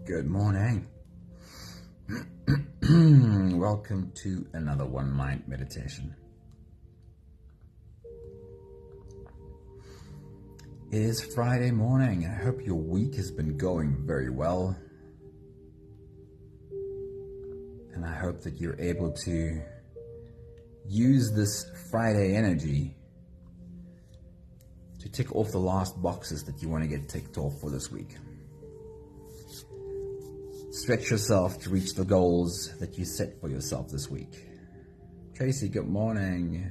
Good morning. Welcome to another One Mind meditation. It is Friday morning. I hope your week has been going very well. And I hope that you're able to use this Friday energy to tick off the last boxes that you want to get ticked off for this week. Stretch yourself to reach the goals that you set for yourself this week. Tracy, good morning.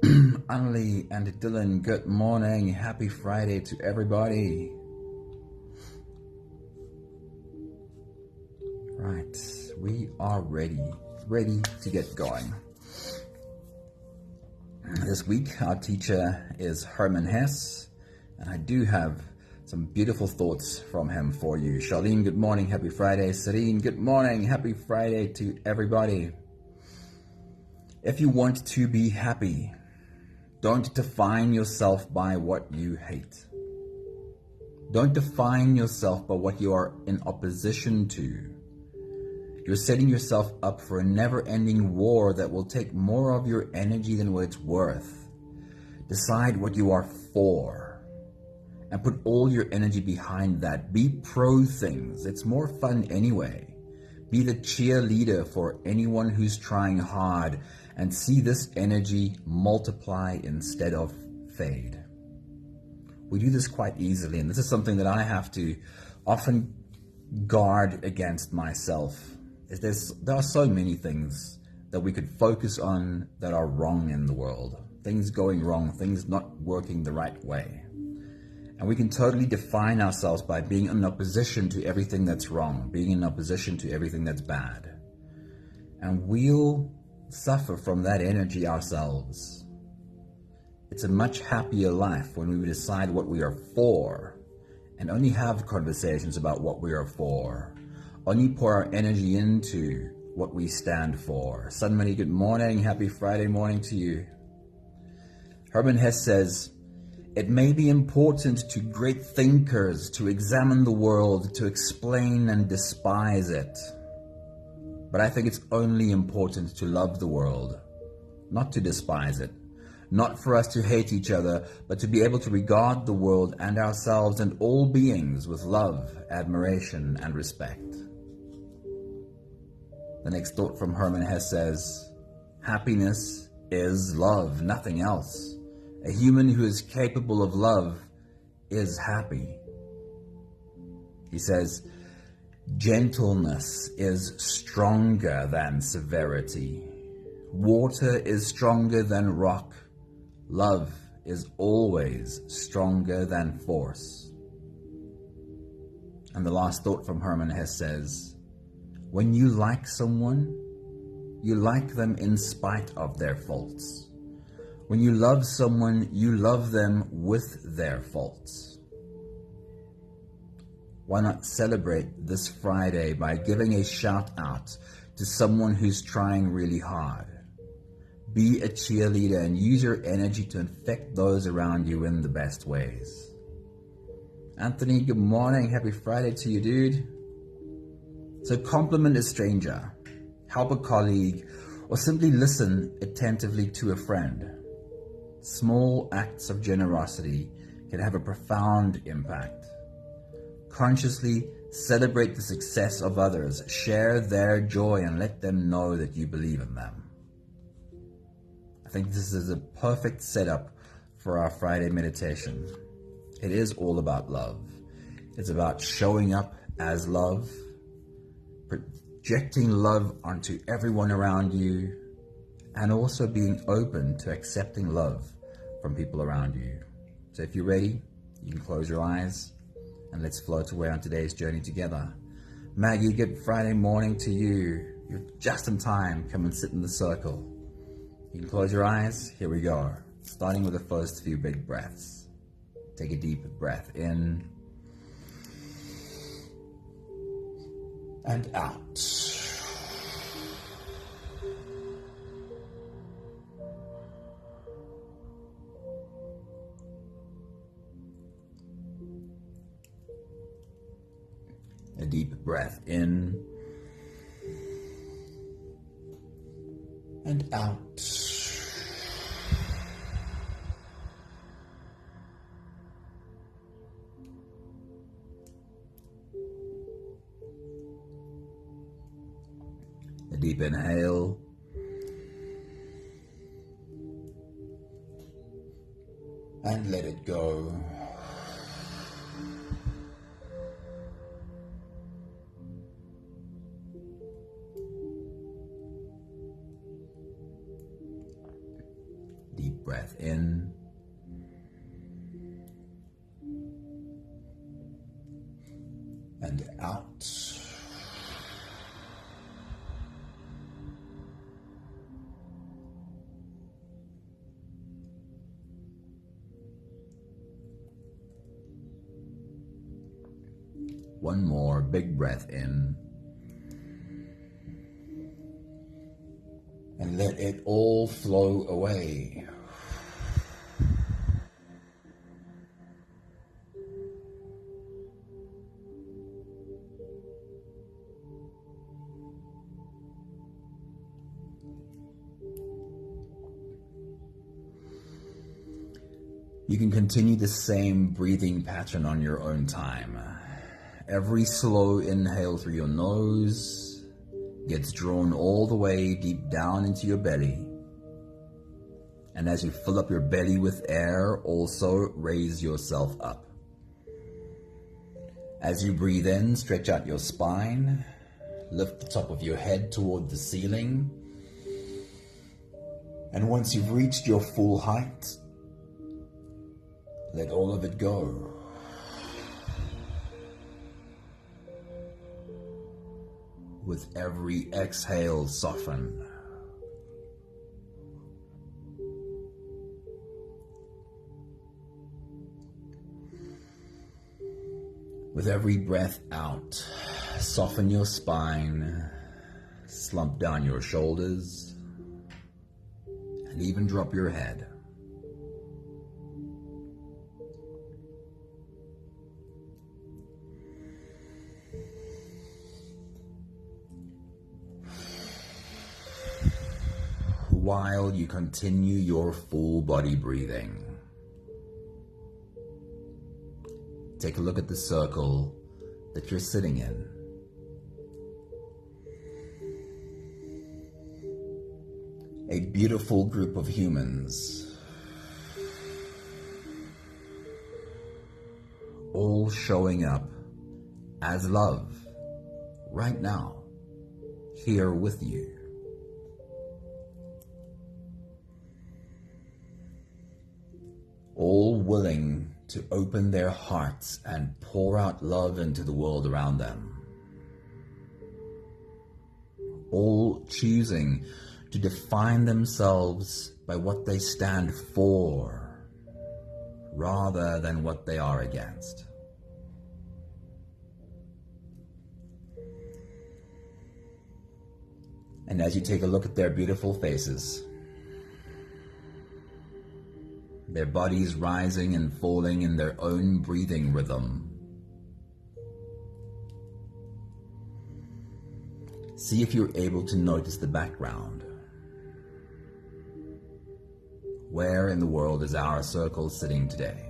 Annalie and Dylan, good morning. Happy Friday to everybody. Right, we are ready to get going. This week, our teacher is Herman Hesse, and I do have some beautiful thoughts from him for you. Charlene, good morning. Happy Friday. Serene, good morning. Happy Friday to everybody. If you want to be happy, don't define yourself by what you hate. Don't define yourself by what you are in opposition to. You're setting yourself up for a never-ending war that will take more of your energy than what it's worth. Decide what you are for and put all your energy behind that. Be pro things. It's more fun anyway. Be the cheerleader for anyone who's trying hard and see this energy multiply instead of fade. We do this quite easily, and this is something that I have to often guard against myself. There are so many things that we could focus on that are wrong in the world. Things going wrong, things not working the right way. And we can totally define ourselves by being in opposition to everything that's wrong, being in opposition to everything that's bad. And we'll suffer from that energy ourselves. It's a much happier life when we decide what we are for and only have conversations about what we are for. Only pour our energy into what we stand for. Sunmany, good morning. Happy Friday morning to you. Herman Hesse says, "It may be important to great thinkers to examine the world, to explain and despise it. But I think it's only important to love the world, not to despise it. Not for us to hate each other, but to be able to regard the world and ourselves and all beings with love, admiration, and respect." The next thought from Herman Hesse says, "Happiness is love, nothing else. A human who is capable of love is happy." He says, "Gentleness is stronger than severity. Water is stronger than rock. Love is always stronger than force." And the last thought from Herman Hesse says, "When you like someone, you like them in spite of their faults. When you love someone, you love them with their faults." Why not celebrate this Friday by giving a shout out to someone who's trying really hard? Be a cheerleader and use your energy to infect those around you in the best ways. Anthony, good morning. Happy Friday to you, dude. So compliment a stranger, help a colleague, or simply listen attentively to a friend. Small acts of generosity can have a profound impact. Consciously celebrate the success of others, share their joy, and let them know that you believe in them. I think this is a perfect setup for our Friday meditation. It is all about love. It's about showing up as love, projecting love onto everyone around you, and also being open to accepting love from people around you. So if you're ready, you can close your eyes and let's float away on today's journey together. Maggie, good Friday morning to you. You're just in time. Come and sit in the circle. You can close your eyes. Here we go. Starting with the first few big breaths. Take a deep breath in and out. A deep breath in and out. A deep inhale and let it go. Deep breath in and out. One more big breath in and let it all flow away. You can continue the same breathing pattern on your own time. Every slow inhale through your nose gets drawn all the way deep down into your belly. And as you fill up your belly with air, also raise yourself up. As you breathe in, stretch out your spine, lift the top of your head toward the ceiling. And once you've reached your full height, let all of it go. With every exhale, soften. With every breath out, soften your spine, slump down your shoulders, and even drop your head. While you continue your full body breathing, take a look at the circle that you're sitting in. A beautiful group of humans, all showing up as love right now, here with you. All willing to open their hearts and pour out love into the world around them. All choosing to define themselves by what they stand for, rather than what they are against. And as you take a look at their beautiful faces, their bodies rising and falling in their own breathing rhythm, see if you're able to notice the background. Where in the world is our circle sitting today?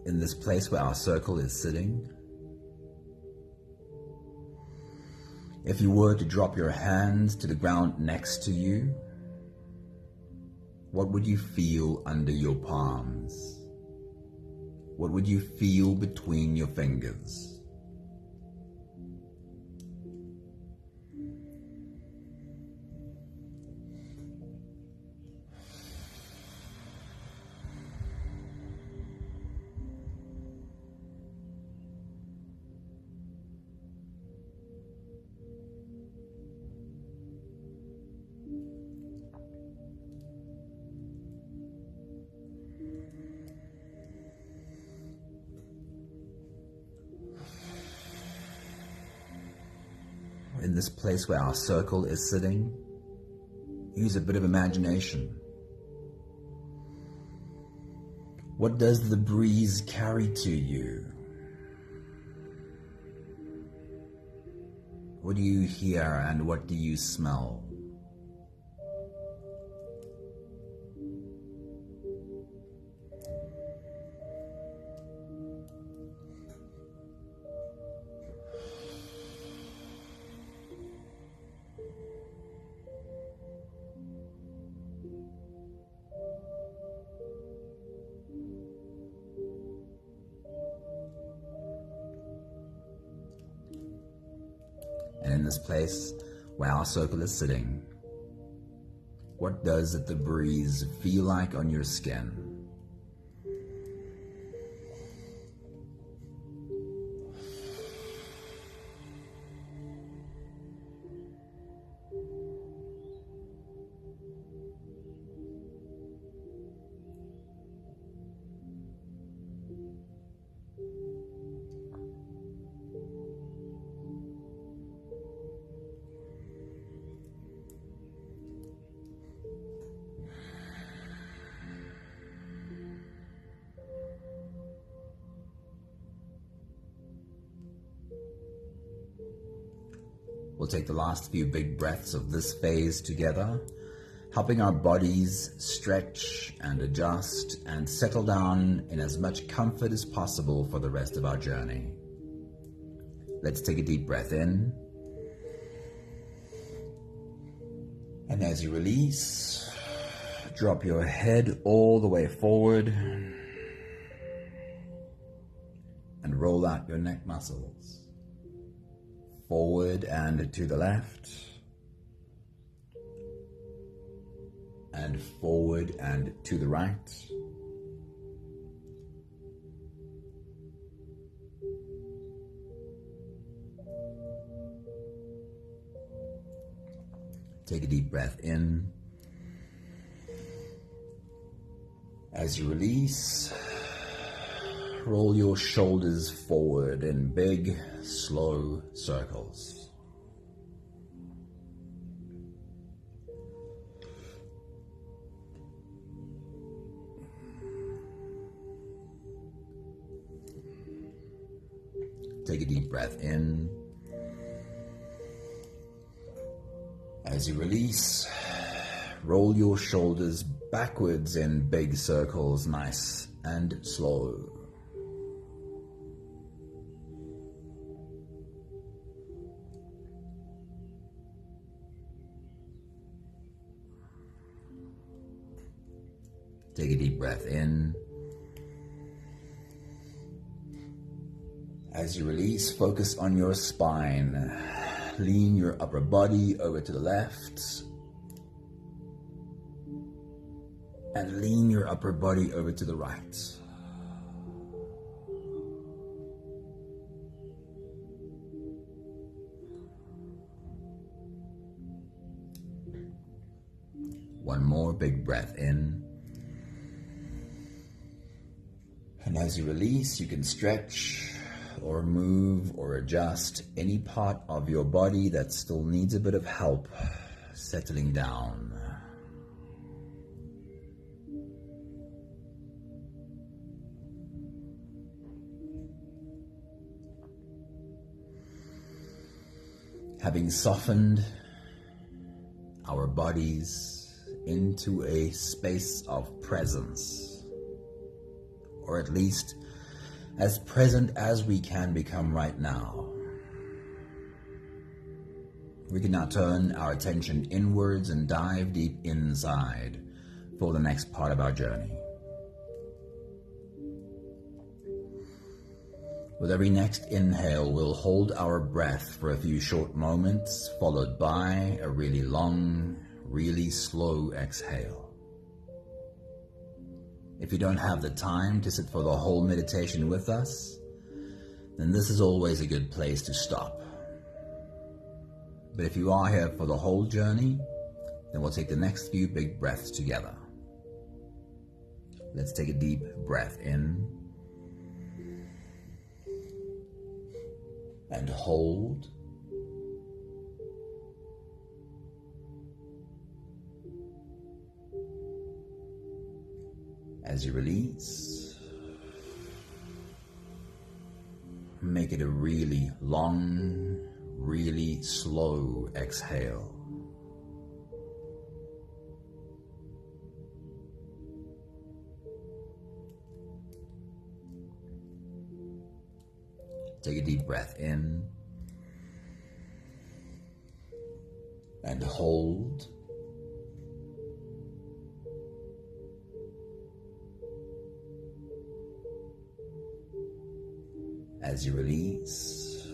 In this place where our circle is sitting, if you were to drop your hands to the ground next to you, what would you feel under your palms? What would you feel between your fingers? in this place where our circle is sitting, use a bit of imagination. What does the breeze carry to you? What do you hear and what do you smell? And in this place where our circle is sitting, what does the breeze feel like on your skin? We'll take the last few big breaths of this phase together, helping our bodies stretch and adjust and settle down in as much comfort as possible for the rest of our journey. Let's take a deep breath in. And as you release, drop your head all the way forward and roll out your neck muscles. Forward and to the left, and forward and to the right. Take a deep breath in. As you release, roll your shoulders forward in big, slow circles. Take a deep breath in. As you release, roll your shoulders backwards in big circles, nice and slow. Take a deep breath in. As you release, focus on your spine. Lean your upper body over to the left. And lean your upper body over to the right. One more big breath in. And as you release, you can stretch or move or adjust any part of your body that still needs a bit of help settling down. Having softened our bodies into a space of presence, or at least as present as we can become right now, we can now turn our attention inwards and dive deep inside for the next part of our journey. With every next inhale, we'll hold our breath for a few short moments, followed by a really long, really slow exhale. If you don't have the time to sit for the whole meditation with us, then this is always a good place to stop. But if you are here for the whole journey, then we'll take the next few big breaths together. Let's take a deep breath in and hold As you release, make it a really long, really slow exhale. Take a deep breath in and hold. As you release,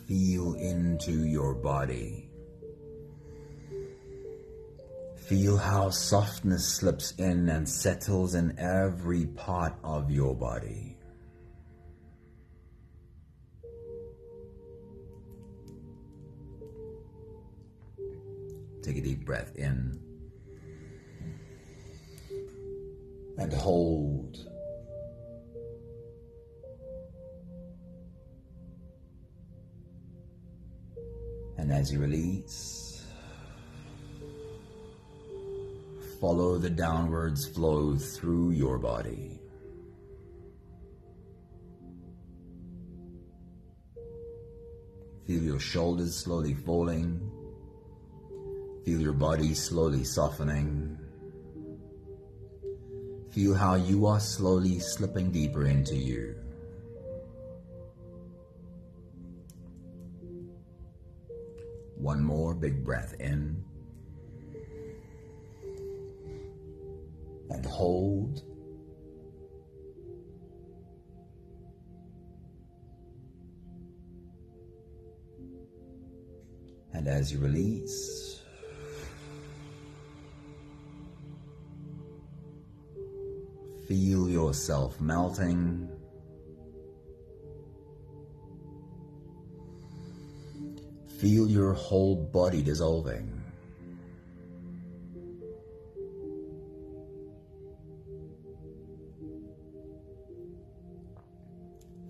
feel into your body. Feel how softness slips in and settles in every part of your body. Take a deep breath in and hold. And as you release, follow the downwards flow through your body. Feel your shoulders slowly falling. Feel your body slowly softening. Feel how you are slowly slipping deeper into you. One more big breath in. And hold. And as you release, feel yourself melting. Feel your whole body dissolving.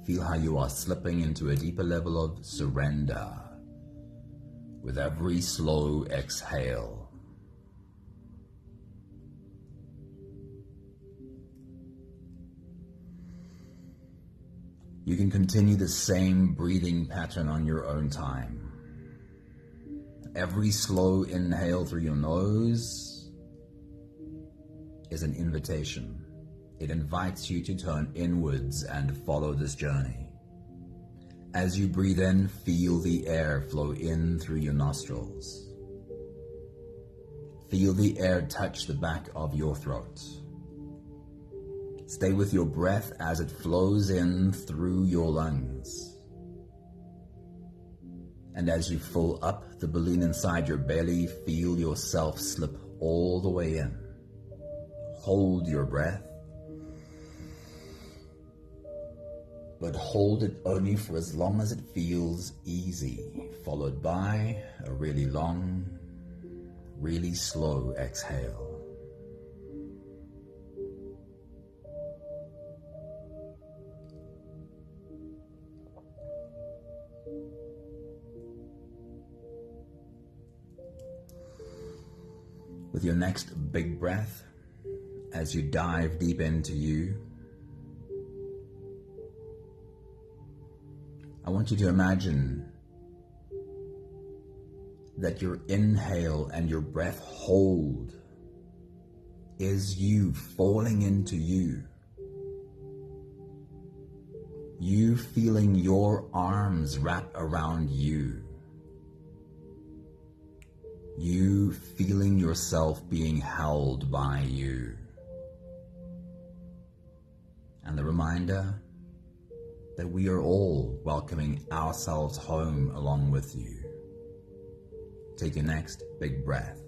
Feel how you are slipping into a deeper level of surrender with every slow exhale. You can continue the same breathing pattern on your own time. Every slow inhale through your nose is an invitation. It invites you to turn inwards and follow this journey. As you breathe in, feel the air flow in through your nostrils. Feel the air touch the back of your throat. Stay with your breath as it flows in through your lungs. And as you fill up the balloon inside your belly, feel yourself slip all the way in. Hold your breath, but hold it only for as long as it feels easy, followed by a really long, really slow exhale. With your next big breath, as you dive deep into you, I want you to imagine that your inhale and your breath hold is you falling into you. You feeling your arms wrap around you. You feeling yourself being held by you. And the reminder that we are all welcoming ourselves home along with you. Take your next big breath.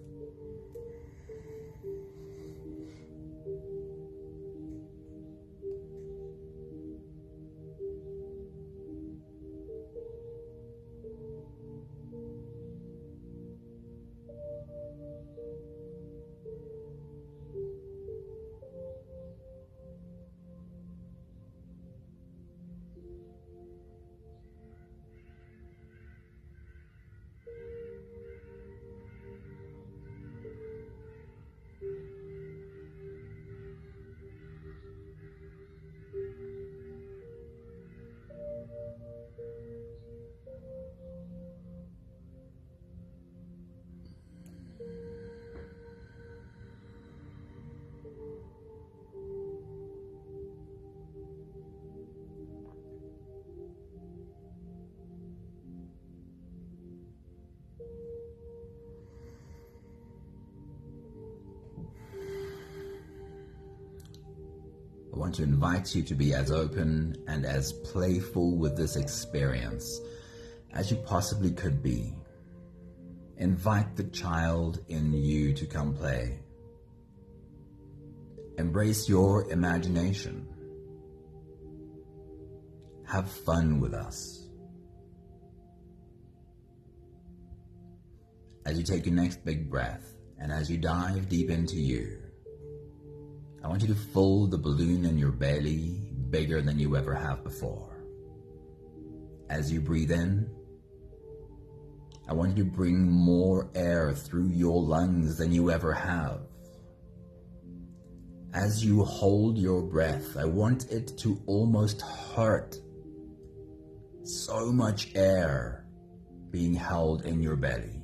I want to invite you to be as open and as playful with this experience as you possibly could be. Invite the child in you to come play. Embrace your imagination. Have fun with us. As you take your next big breath, and as you dive deep into you, I want you to fill the balloon in your belly bigger than you ever have before. As you breathe in, I want you to bring more air through your lungs than you ever have. As you hold your breath, I want it to almost hurt. So much air being held in your belly.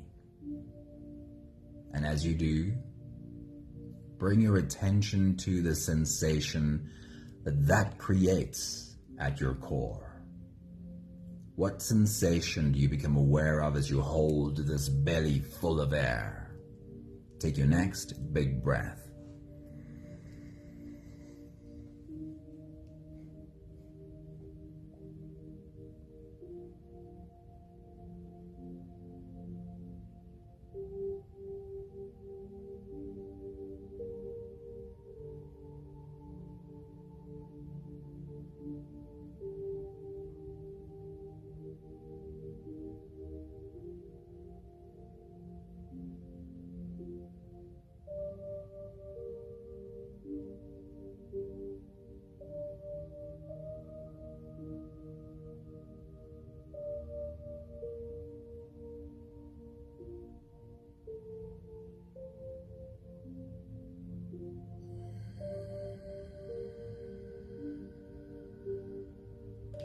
And as you do, bring your attention to the sensation that creates at your core. What sensation do you become aware of as you hold this belly full of air? Take your next big breath.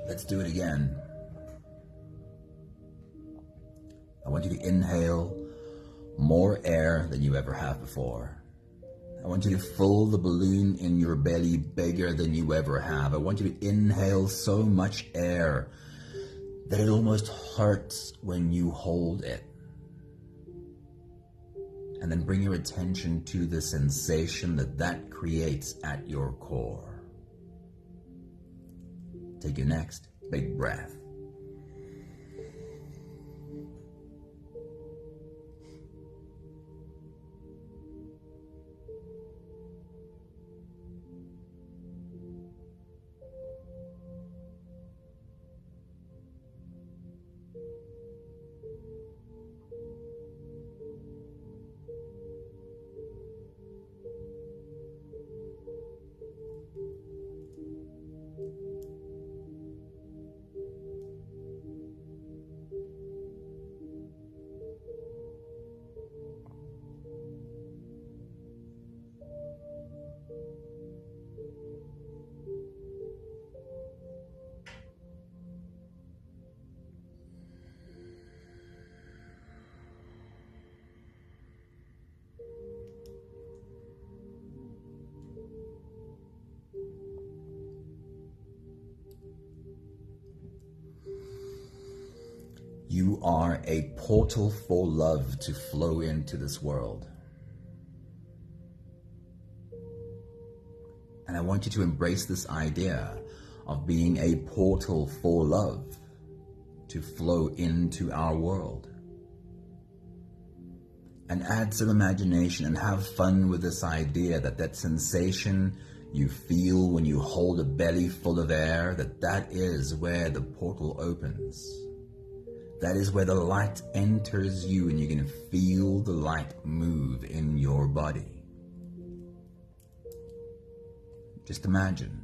Let's do it again. I want you to inhale more air than you ever have before. I want you to fill the balloon in your belly bigger than you ever have. I want you to inhale so much air that it almost hurts when you hold it. And then bring your attention to the sensation that creates at your core. Take your next big breath. You are a portal for love to flow into this world. And I want you to embrace this idea of being a portal for love to flow into our world. And add some imagination and have fun with this idea that sensation you feel when you hold a belly full of air, that is where the portal opens. That is where the light enters you and you can feel the light move in your body. Just imagine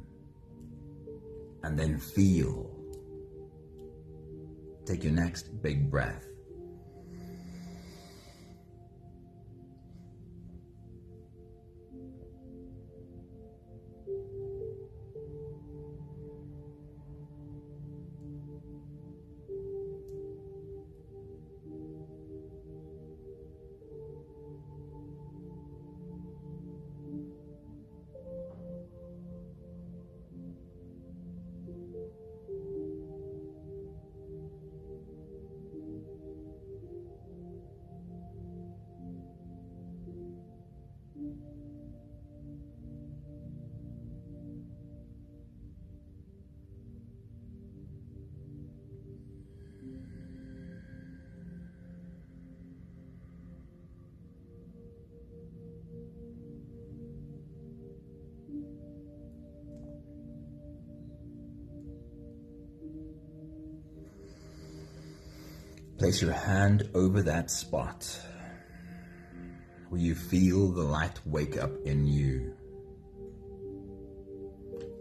and then feel. Take your next big breath. Place your hand over that spot where you feel the light wake up in you.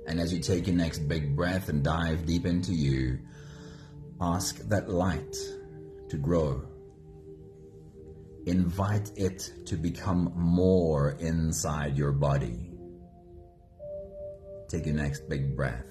And as you take your next big breath and dive deep into you, ask that light to grow. Invite it to become more inside your body. Take your next big breath.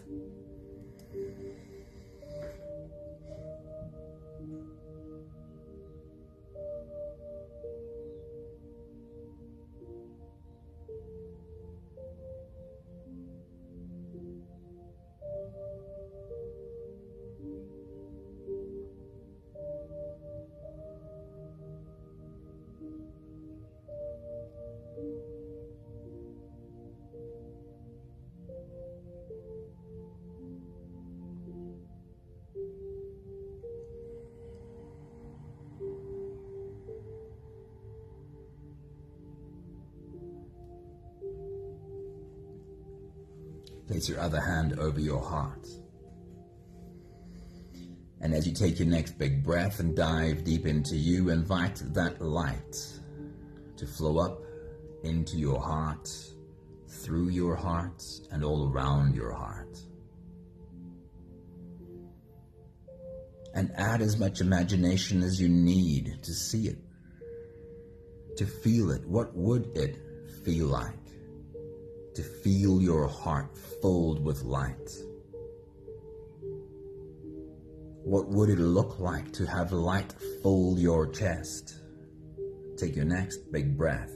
Place your other hand over your heart. And as you take your next big breath and dive deep into you, invite that light to flow up into your heart, through your heart, and all around your heart. And add as much imagination as you need to see it, to feel it. What would it feel like to feel your heart filled with light? What would it look like to have light fill your chest? Take your next big breath.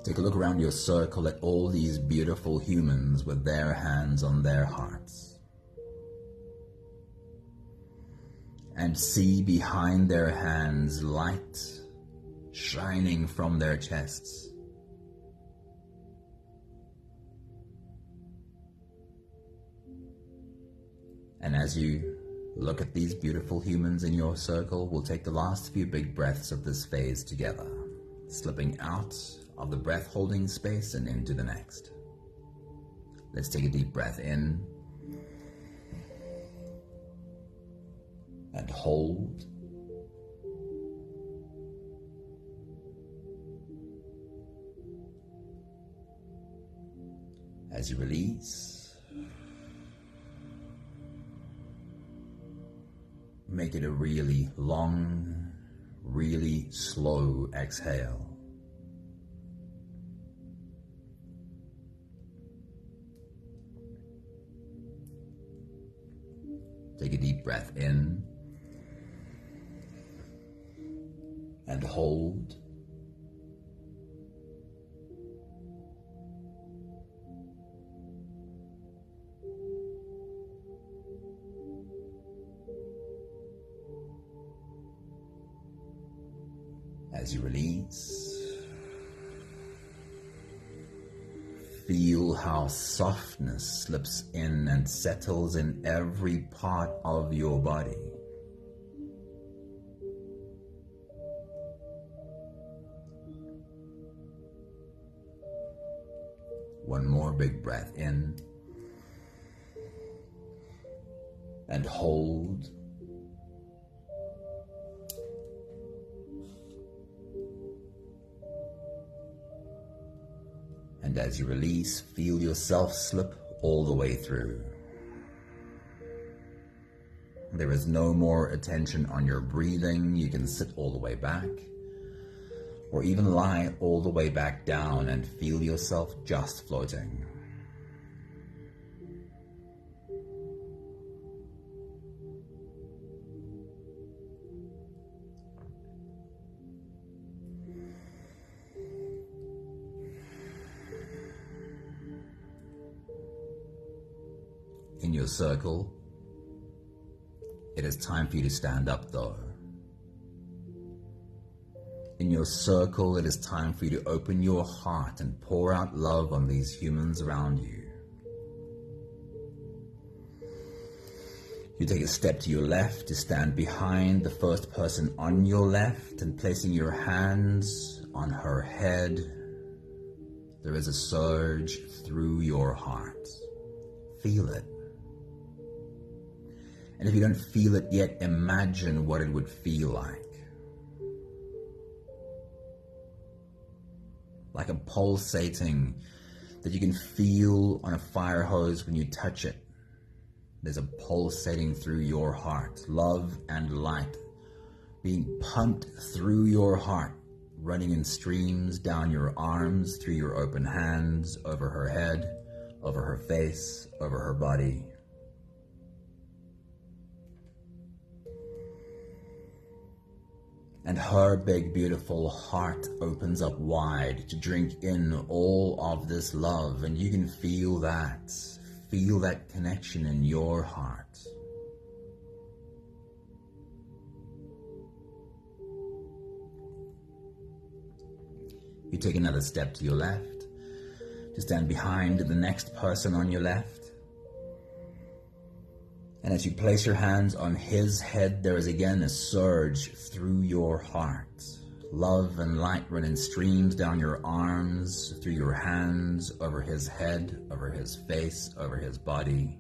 Take a look around your circle at all these beautiful humans with their hands on their hearts. And see behind their hands light shining from their chests. And as you look at these beautiful humans in your circle, we'll take the last few big breaths of this phase together, slipping out of the breath holding space and into the next. Let's take a deep breath in and hold. As you release, make it a really long, really slow exhale. Take a deep breath in and hold. As you release, feel how softness slips in and settles in every part of your body. One more big breath in and hold. And as you release, feel yourself slip all the way through. There is no more attention on your breathing. You can sit all the way back, or even lie all the way back down and feel yourself just floating. In your circle, it is time for you to stand up though. In your circle, it is time for you to open your heart and pour out love on these humans around you. You take a step to your left to stand behind the first person on your left and placing your hands on her head. There is a surge through your heart. Feel it. And if you don't feel it yet, imagine what it would feel like. Like a pulsating that you can feel on a fire hose when you touch it. There's a pulsating through your heart, love and light being pumped through your heart, running in streams down your arms, through your open hands, over her head, over her face, over her body. And her big, beautiful heart opens up wide to drink in all of this love. And you can feel that connection in your heart. You take another step to your left to stand behind the next person on your left. And as you place your hands on his head, there is again a surge through your heart. Love and light run in streams down your arms, through your hands, over his head, over his face, over his body.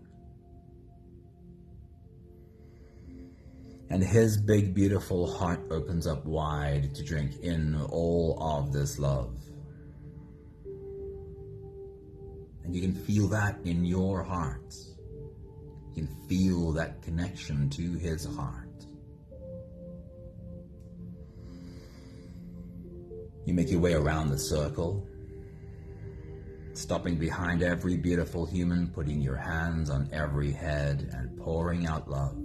And his big, beautiful heart opens up wide to drink in all of this love. And you can feel that in your heart. You can feel that connection to his heart. You make your way around the circle, stopping behind every beautiful human, putting your hands on every head and pouring out love.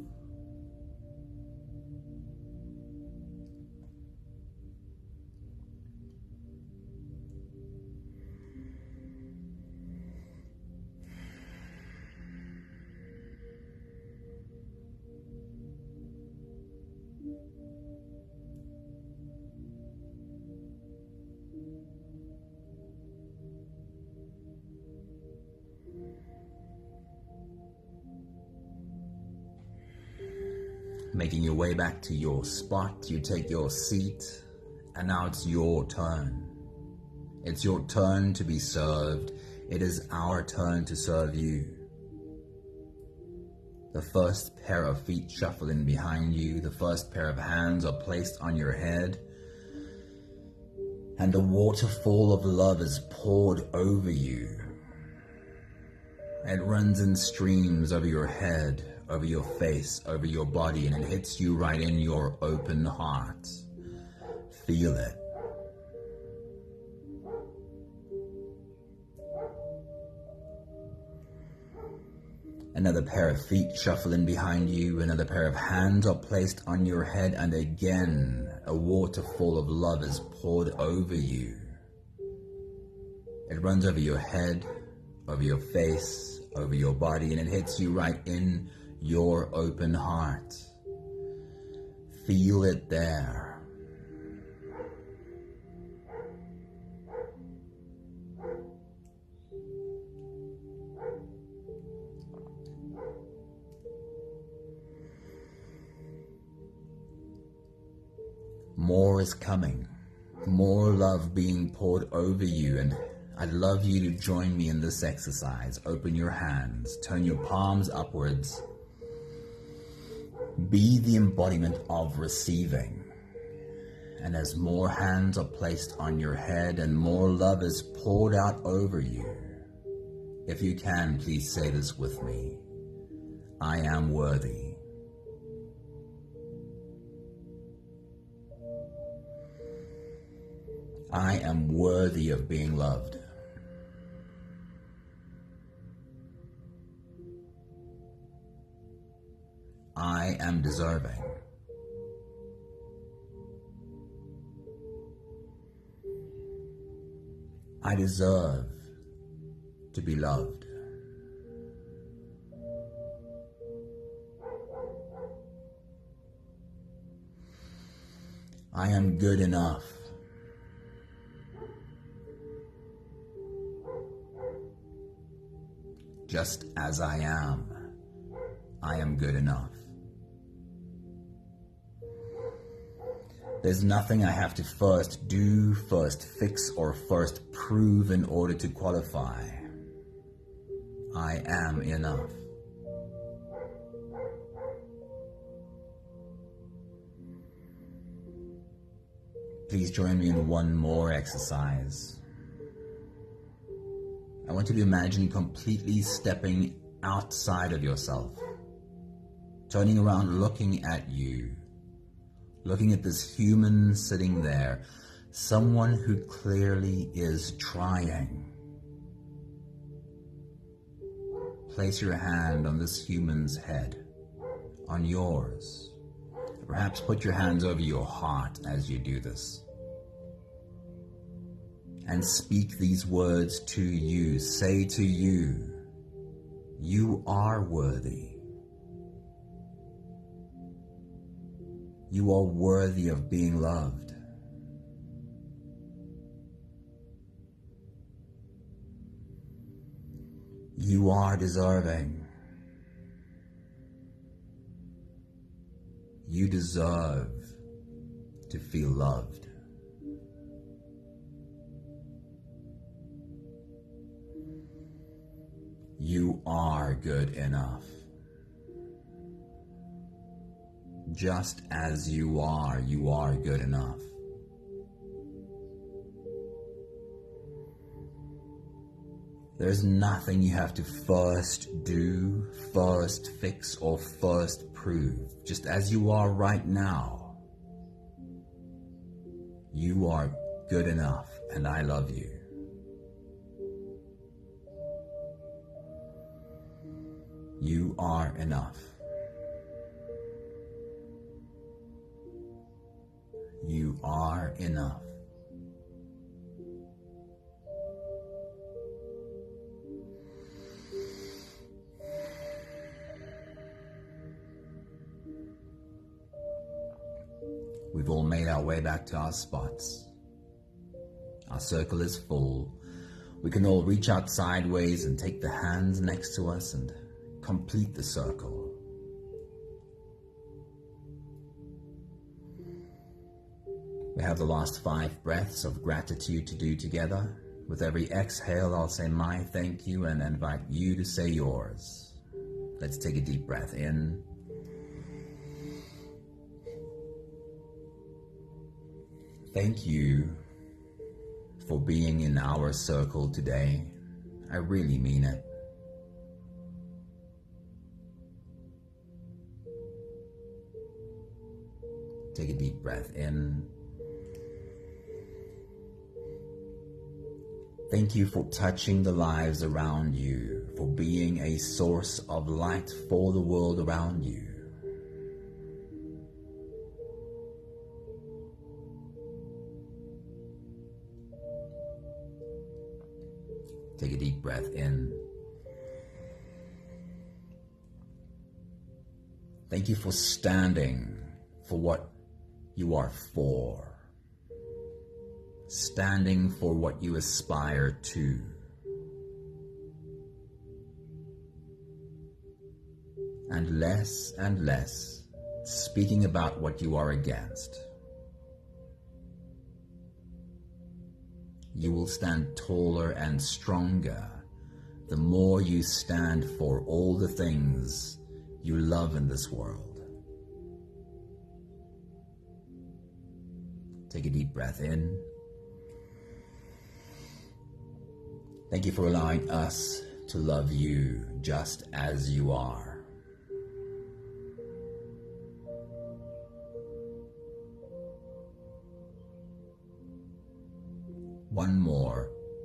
Making your way back to your spot, you take your seat, and now it's your turn. It's your turn to be served. It is our turn to serve you. The first pair of feet shuffle in behind you. The first pair of hands are placed on your head. And a waterfall of love is poured over you. It runs in streams over your head, over your face, over your body, and it hits you right in your open heart. Feel it. Another pair of feet shuffle in behind you, another pair of hands are placed on your head, and again, a waterfall of love is poured over you. It runs over your head, over your face, over your body, and it hits you right in your open heart. Feel it there. More is coming. More love being poured over you, and I'd love you to join me in this exercise. Open your hands, turn your palms upwards. Be the embodiment of receiving. And as more hands are placed on your head and more love is poured out over you, if you can, please say this with me. I am worthy. I am worthy of being loved. I am deserving. I deserve to be loved. I am good enough. Just as I am good enough. There's nothing I have to first do, first fix, or first prove in order to qualify. I am enough. Please join me in one more exercise. I want you to imagine completely stepping outside of yourself, turning around, looking at you, looking at this human sitting there, someone who clearly is trying. Place your hand on this human's head, on yours. Perhaps put your hands over your heart as you do this. And speak these words to you. Say to you, you are worthy. You are worthy of being loved. You are deserving. You deserve to feel loved. You are good enough. Just as you are good enough. There's nothing you have to first do, first fix, or first prove. Just as you are right now, you are good enough, and I love you. You are enough. You are enough. We've all made our way back to our spots. Our circle is full. We can all reach out sideways and take the hands next to us and complete the circle. We have the last 5 breaths of gratitude to do together. With every exhale, I'll say my thank you and invite you to say yours. Let's take a deep breath in. Thank you for being in our circle today. I really mean it. Take a deep breath in. Thank you for touching the lives around you, for being a source of light for the world around you. Take a deep breath in. Thank you for standing for what you are for. Standing for what you aspire to. And less speaking about what you are against. You will stand taller and stronger the more you stand for all the things you love in this world. Take a deep breath in. Thank you for allowing us to love you just as you are.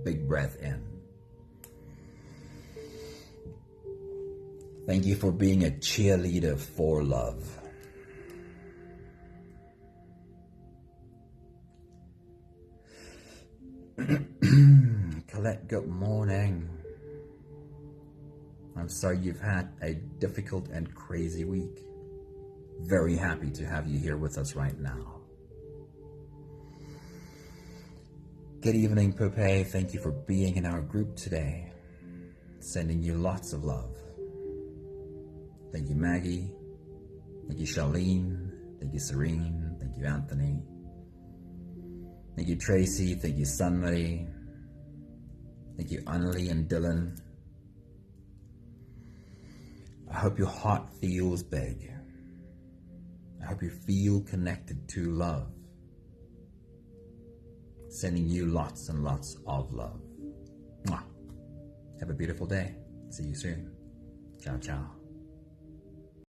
big breath in. Thank you for being a cheerleader for love. Colette, good morning. I'm sorry you've had a difficult and crazy week. Very happy to have you here with us right now. Good evening, Pepe. Thank you for being in our group today. Sending you lots of love. Thank you, Maggie. Thank you, Charlene. Thank you, Serene. Thank you, Anthony. Thank you, Tracy. Thank you, Sunmarie. Thank you, Annalie and Dylan. I hope your heart feels big. I hope you feel connected to love. Sending you lots and lots of love. Mwah. Have a beautiful day. See you soon. Ciao, ciao.